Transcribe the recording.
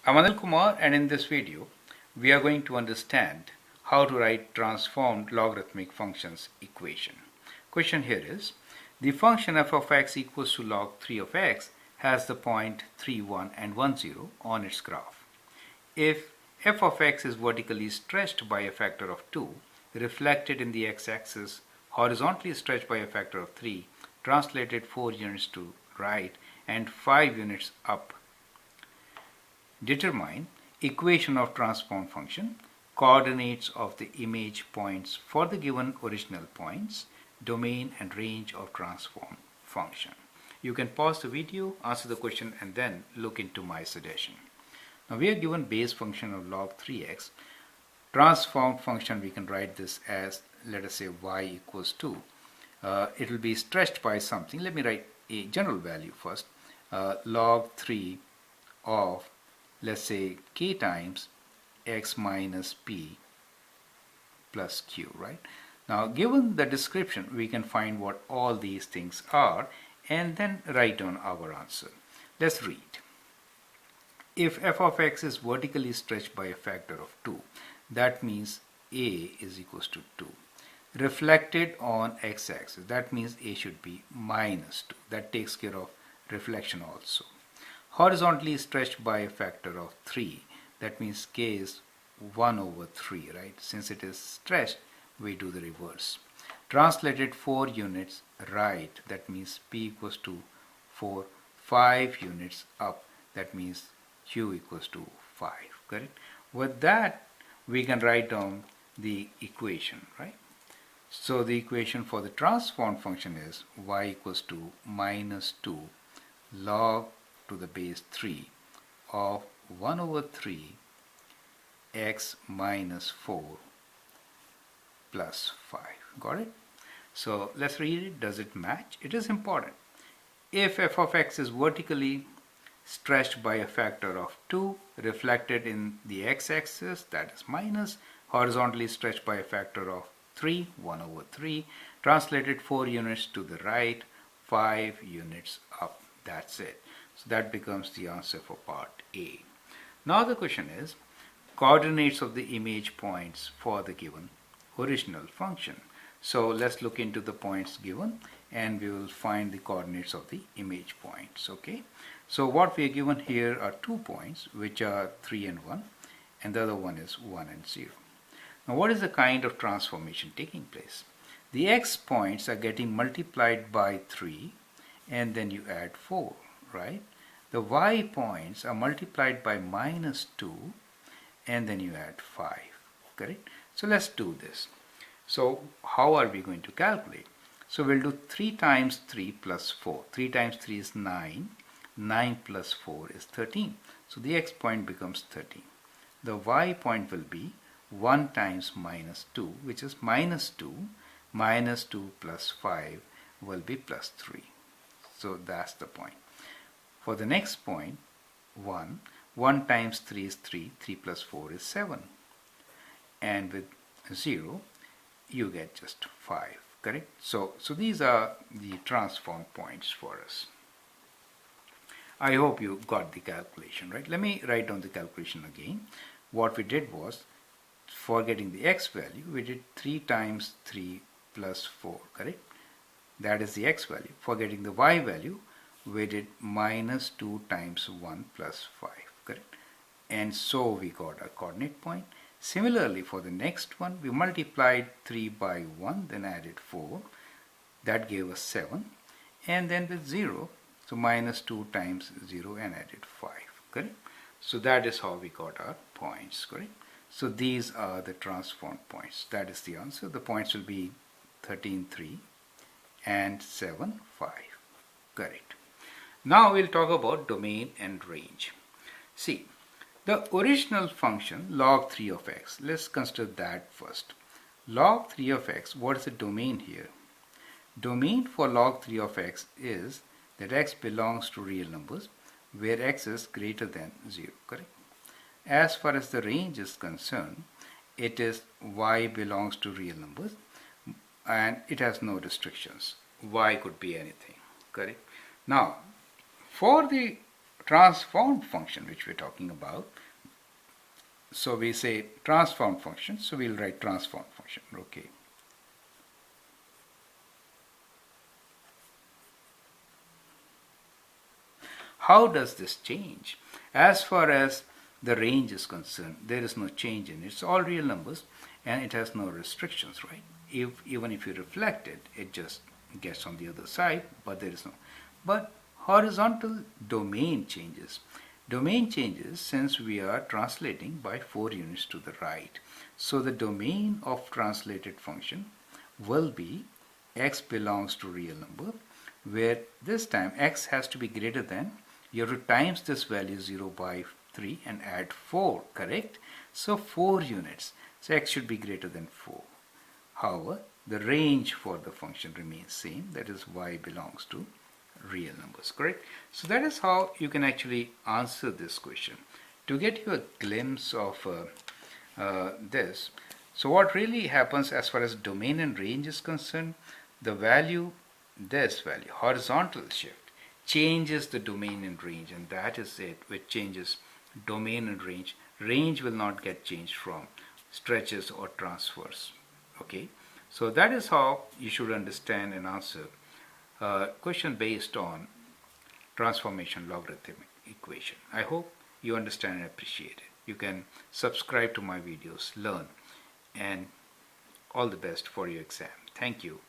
I'm Anil Kumar, and in this video we are going to understand how to write transformed logarithmic functions equation. Question here is, the function f of x equals to log 3 of x has the point 3, 1 and 1, 0 on its graph. If f of x is vertically stretched by a factor of 2, reflected in the x-axis, horizontally stretched by a factor of 3, translated 4 units to right and 5 units up, determine equation of transform function, coordinates of the image points for the given original points, domain and range of transform function. You can pause the video, answer the question, and then look into my suggestion. Now we are given base function of log 3x. Transformed function, we can write this as, let us say, y equals to, it will be stretched by something. Let me write a general value first, log 3 of, let's say, k times x minus p plus q, right? Now, given the description, we can find what all these things are and then write down our answer. Let's read. If f of x is vertically stretched by a factor of 2, that means a is equals to 2. Reflected on x-axis, that means a should be minus 2. That takes care of reflection also. Horizontally stretched by a factor of 3, that means k is 1 over 3, right? Since it is stretched, we do the reverse. Translated 4 units right, that means p equals to 4, 5 units up, that means q equals to 5, correct? With that, we can write down the equation, right? So the equation for the transform function is y equals to minus 2 log to the base 3 of 1 over 3 x minus 4 plus 5. Got it? So let's read it. Does it match? It is important. If f of x is vertically stretched by a factor of 2, reflected in the x-axis, that is minus, horizontally stretched by a factor of 3, 1 over 3, translated 4 units to the right, 5 units up. That's it. So that becomes the answer for part A. Now the question is, coordinates of the image points for the given original function. So let's look into the points given and we will find the coordinates of the image points. Okay. So what we are given here are 2 points, which are 3 and 1, and the other one is 1 and 0. Now what is the kind of transformation taking place? The x points are getting multiplied by 3 and then you add 4, right? The y points are multiplied by minus 2 and then you add 5, correct? So let's do this. So how are we going to calculate? So we'll do 3 times 3 plus 4. 3 times 3 is 9. 9 plus 4 is 13. So the x point becomes 13. The y point will be 1 times minus 2, which is minus 2. Minus 2 plus 5 will be plus 3. So that's the point. For the next point, 1. 1 times 3 is 3. 3 plus 4 is 7. And with 0, you get just 5. Correct? So these are the transform points for us. I hope you got the calculation, right? Let me write down the calculation again. What we did was, for getting the x value, we did 3 times 3 plus 4, correct? That is the x value. For getting the y value, we did minus 2 times 1 plus 5, correct? And so we got a coordinate point. Similarly, for the next one, we multiplied 3 by 1, then added 4. That gave us 7. And then with 0, so minus 2 times 0 and added 5, correct? So that is how we got our points, correct? So these are the transform points. That is the answer. The points will be 13, 3 and 7, 5, correct? Now we'll talk about domain and range. See, the original function log 3 of x, let's consider that first. Log 3 of x, what is the domain here? Domain for log 3 of x is that x belongs to real numbers where x is greater than 0, correct? As far as the range is concerned, it is y belongs to real numbers and it has no restrictions. Y could be anything, correct? Now, for the transformed function which we're talking about. So we say transform function, so we'll write transform function. Okay. How does this change? As far as the range is concerned, there is no change in it. It's all real numbers and it has no restrictions, right? Even if you reflect it, it just gets on the other side, but there is no. But horizontal domain changes. Domain changes since we are translating by 4 units to the right. So the domain of translated function will be x belongs to real number, where this time x has to be greater than, you have to times this value 0 by 3 and add 4, correct? So 4 units. So x should be greater than 4. However, the range for the function remains same, that is y belongs to real numbers, correct? So that is how you can actually answer this question. To get you a glimpse of this, so what really happens as far as domain and range is concerned, the value, this value, horizontal shift, changes the domain and range, and that is it, which changes domain and range. Range will not get changed from stretches or transfers. Okay, so that is how you should understand and answer question based on transformation logarithmic equation. I hope you understand and appreciate it. You can subscribe to my videos, learn, and all the best for your exam. Thank you.